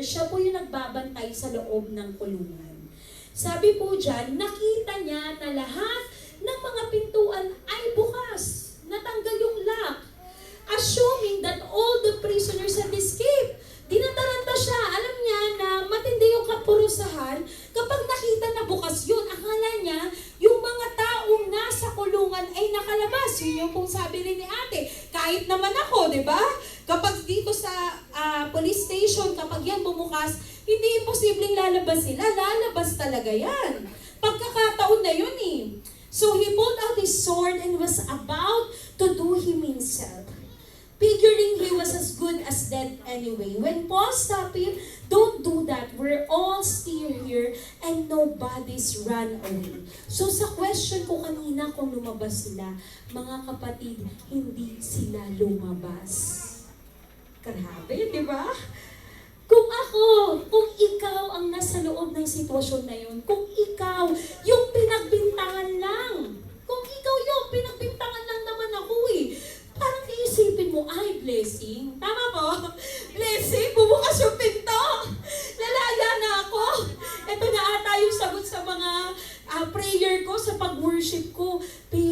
Siya po yung nagbabantay sa loob ng kulungan. Sabi po dyan, nakita niya na lahat ng mga pintuan ay bukas. Natanggal yung lock. Assuming that all the prisoners had escaped. Dinataranta siya. Alam niya na matindi yung kapurusahan kapag nakita na bukas yun. Akala niya, yung mga taong nasa kulungan ay nakalabas. Yun yung pong sabi rin ni ate. Kahit naman ako, di ba? Kapag dito sa police station, kapag yan bumukas, hindi posibleng lalabas sila. Lalabas talaga yan. Pagkakataon na yun eh. So he pulled out his sword and was about to do him himself. Figuring he was as good as dead anyway. When Paul stopped him, don't do that. We're all still here and nobody's run away. So sa question ko kanina kung lumabas sila, mga kapatid, hindi sila lumabas. Grabe, di ba? Kung ako, kung ikaw ang nasa loob ng sitwasyon na yun, kung ikaw yung pinagbintangan lang, kung ikaw yung pinagbintangan lang naman ako eh, parang iisipin mo, ay, blessing. Tama po? Blessing, bumukas yung pinto. Lalaya na ako. Ito na ata yung sagot sa mga prayer ko, sa pag-worship ko. Pero